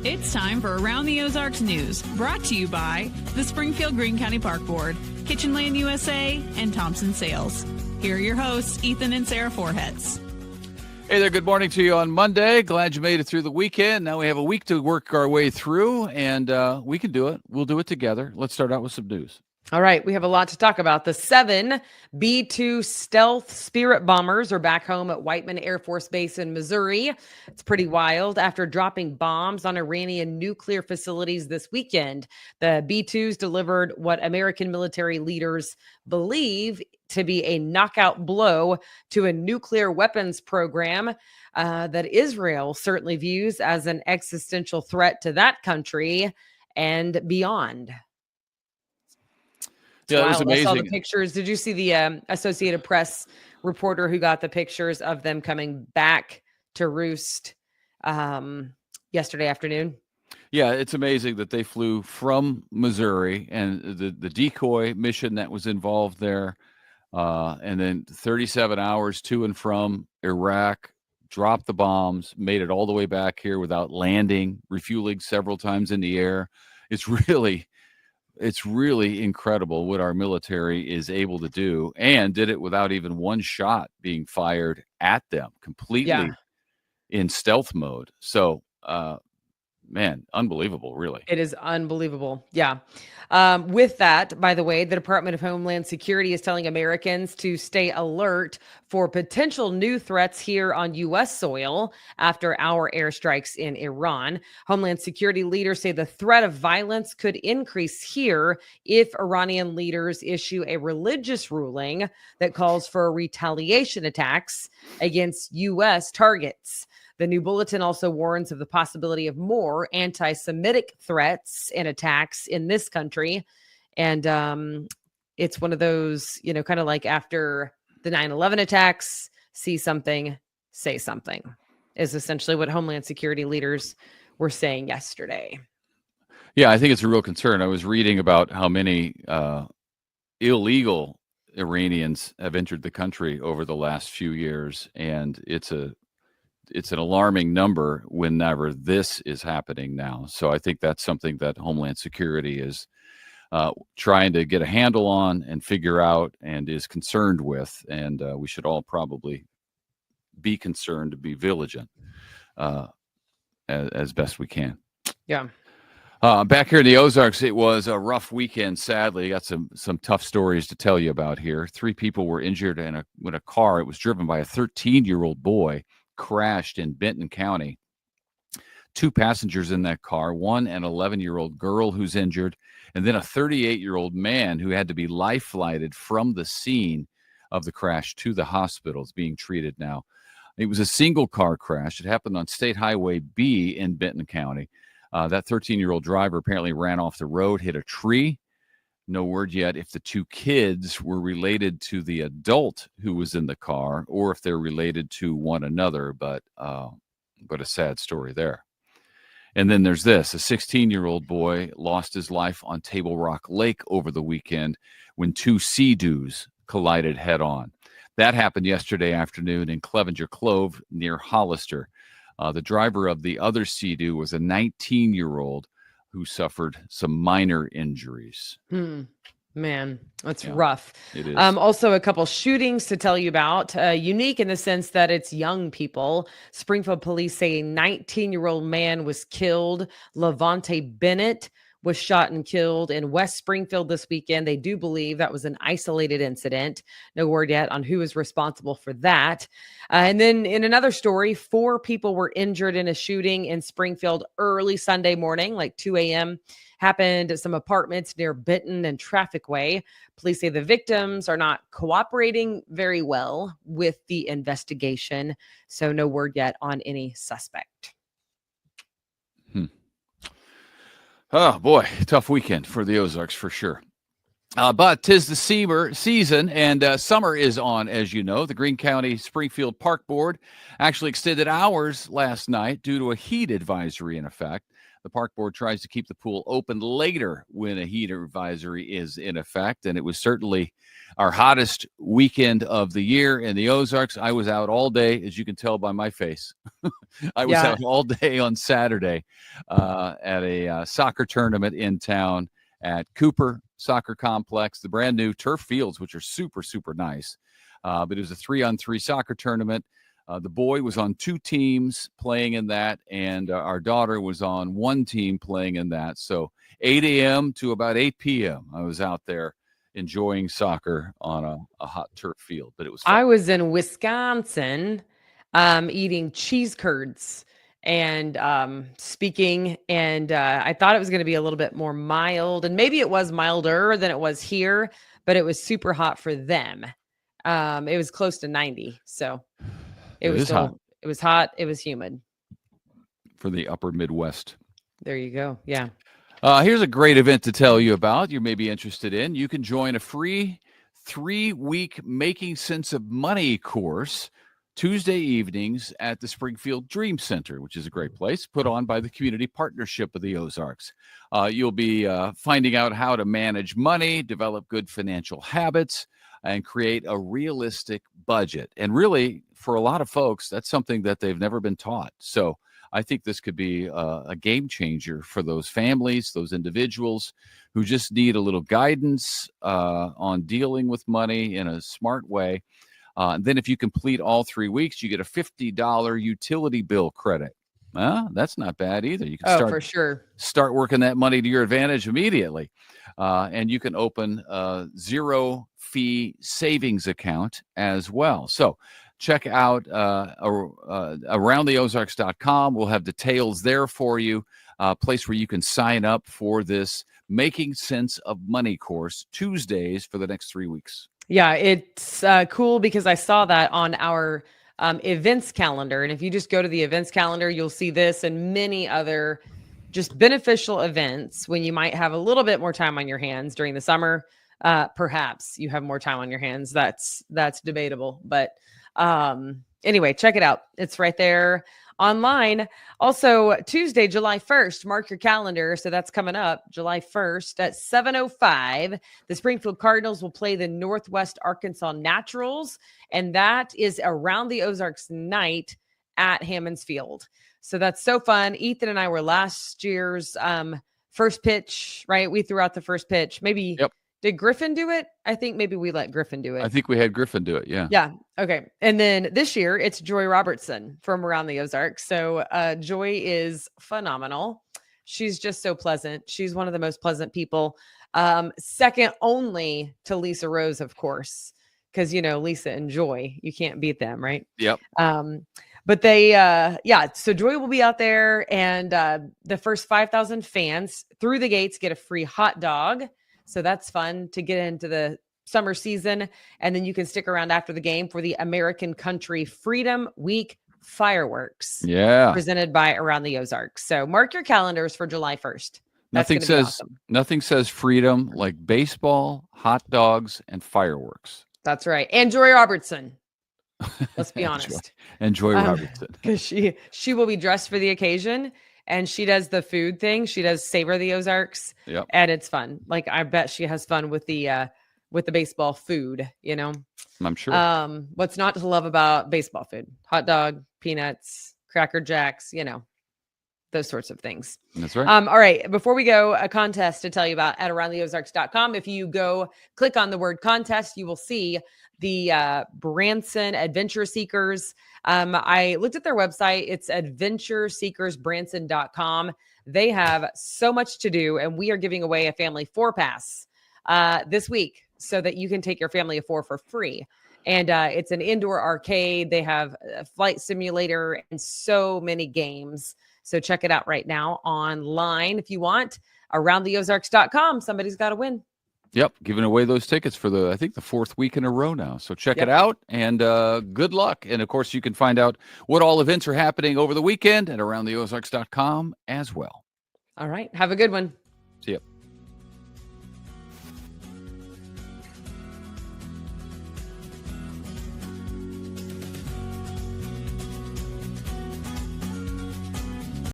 It's time for Around the Ozarks News, brought to you by the Springfield Greene County Park Board, Kitchen Land USA, and Thompson Sales. Here are your hosts, Ethan and Sarah Forhetz. Hey there, good morning to you on Monday. Glad you made it through the weekend. Now we have a week to work our way through, and we can do it. We'll do it together. Let's start out with some news. All right, we have a lot to talk about. The 7 B-2 stealth Spirit bombers are back home at Whiteman Air Force Base in Missouri. It's pretty wild. After dropping bombs on Iranian nuclear facilities this weekend, the B-2s delivered what American military leaders believe to be a knockout blow to a nuclear weapons program that Israel certainly views as an existential threat to that country and beyond. Yeah, it was amazing. I saw the pictures. Did you see the Associated Press reporter who got the pictures of them coming back to roost yesterday afternoon? Yeah, it's amazing that they flew from Missouri and the decoy mission that was involved there, and then 37 hours to and from Iraq, dropped the bombs, made it all the way back here without landing, refueling several times in the air. It's really incredible what our military is able to do, and did it without even one shot being fired at them, completely in stealth mode. So, man, unbelievable, really. It is unbelievable. Yeah. With that, by the way, the Department of Homeland Security is telling Americans to stay alert for potential new threats here on U.S. soil after our airstrikes in Iran. Homeland Security leaders say the threat of violence could increase here if Iranian leaders issue a religious ruling that calls for retaliation attacks against U.S. targets. The new bulletin also warns of the possibility of more anti-Semitic threats and attacks in this country. And it's one of those, kind of like after the 9/11 attacks, see something, say something, is essentially what Homeland Security leaders were saying yesterday. Yeah, I think it's a real concern. I was reading about how many illegal Iranians have entered the country over the last few years, and it's an alarming number whenever this is happening now. So I think that's something that Homeland Security is trying to get a handle on and figure out and is concerned with. And we should all probably be concerned to be vigilant as best we can. Yeah. Back here in the Ozarks, it was a rough weekend, sadly. Got some tough stories to tell you about here. 3 people were injured when a car, it was driven by a 13-year-old boy, crashed in Benton County. 2 passengers in that car, one an 11-year-old girl who's injured, and then a 38-year-old man who had to be life flighted from the scene of the crash to the hospital, is being treated now. It was a single car crash. It happened on State Highway B in Benton County. That 13-year-old driver apparently ran off the road, hit a tree. No word yet if the 2 kids were related to the adult who was in the car or if they're related to one another, but a sad story there. And then there's this. A 16-year-old boy lost his life on Table Rock Lake over the weekend when 2 Sea-Doos collided head-on. That happened yesterday afternoon in Clevenger Clove near Hollister. The driver of the other Sea-Doo was a 19-year-old who suffered some minor injuries. Man, that's rough. It is. Also, a couple shootings to tell you about, unique in the sense that it's young people. Springfield police say a 19-year-old man was killed. Levante Bennett was shot and killed in West Springfield this weekend. They do believe that was an isolated incident. No word yet on who is responsible for that. And then in another story, 4 people were injured in a shooting in Springfield early Sunday morning, like 2 a.m. Happened at some apartments near Benton and Traffic Way. Police say the victims are not cooperating very well with the investigation. So no word yet on any suspect. Oh, boy. Tough weekend for the Ozarks for sure. But 'tis the season, and summer is on, as you know. The Greene County Springfield Park Board actually extended hours last night due to a heat advisory in effect. The park board tries to keep the pool open later when a heat advisory is in effect, and it was certainly our hottest weekend of the year in the Ozarks. I was out all day, as you can tell by my face. I was Yeah. out all day on Saturday at a soccer tournament in town at Cooper Soccer Complex, the brand new turf fields, which are super, super nice. But it was a 3-on-3 soccer tournament. The boy was on 2 teams playing in that, and our daughter was on 1 team playing in that. So 8 a.m. to about 8 p.m. I was out there enjoying soccer on a hot turf field, but it was fun. I was in Wisconsin eating cheese curds and speaking, and I thought it was going to be a little bit more mild, and maybe it was milder than it was here, but it was super hot for them. It was close to 90, so it was still hot. It was hot. It was humid. For the upper Midwest. There you go. Yeah. Here's a great event to tell you about. You may be interested in. You can join a free 3-week Making Sense of Money course Tuesday evenings at the Springfield Dream Center, which is a great place, put on by the Community Partnership of the Ozarks. You'll be finding out how to manage money, develop good financial habits, and create a realistic budget. And really, for a lot of folks, that's something that they've never been taught. So I think this could be a game changer for those families, those individuals who just need a little guidance on dealing with money in a smart way. And then if you complete all 3 weeks, you get a $50 utility bill credit. That's not bad either. You can for sure. Start working that money to your advantage immediately. And you can open a zero-fee savings account as well. So check out aroundtheozarks.com. We'll have details there for you, a place where you can sign up for this Making Sense of Money course Tuesdays for the next 3 weeks. Yeah, it's cool because I saw that on our events calendar. And if you just go to the events calendar, you'll see this and many other just beneficial events when you might have a little bit more time on your hands during the summer. Perhaps you have more time on your hands. That's debatable. But anyway, check it out. It's right there online. Also, Tuesday, July 1st, mark your calendar. So that's coming up July 1st at 7:05. The Springfield Cardinals will play the Northwest Arkansas Naturals. And that is Around the Ozarks night at Hammons Field. So that's so fun. Ethan and I were last year's first pitch, right? We threw out the first pitch. Maybe. Yep. Did Griffin do it? I think maybe we let Griffin do it. I think we had Griffin do it. Yeah. Yeah. Okay. And then this year it's Joy Robertson from Around the Ozarks. So Joy is phenomenal. She's just so pleasant. She's one of the most pleasant people. Second only to Lisa Rose, of course, because, you know, Lisa and Joy, you can't beat them, right? Yep. But they, so Joy will be out there, and the first 5,000 fans through the gates get a free hot dog. So that's fun to get into the summer season. And then you can stick around after the game for the American Country Freedom Week fireworks. Yeah. Presented by Around the Ozarks. So mark your calendars for July 1st. Nothing says freedom like baseball, hot dogs, and fireworks. That's right. And Joy Robertson. Let's be honest. And Joy Robertson. Because she will be dressed for the occasion. And she does the food thing. She does Savor the Ozarks. Yep. And it's fun. Like, I bet she has fun with the baseball food, you know? I'm sure. What's not to love about baseball food? Hot dog, peanuts, Cracker Jacks, you know, those sorts of things. That's right. All right. Before we go, a contest to tell you about at aroundtheozarks.com. If you go click on the word contest, you will see the Branson Adventure Seekers. I looked at their website. It's adventureseekersbranson.com. They have so much to do, and we are giving away a family 4-pass this week so that you can take your family of 4 for free. And it's an indoor arcade. They have a flight simulator and so many games. So check it out right now online if you want. Aroundtheozarks.com. Somebody's got to win. Yep, giving away those tickets for I think the 4th week in a row now. So check it out, and good luck. And of course, you can find out what all events are happening over the weekend at aroundtheozarks.com as well. All right. Have a good one. See ya.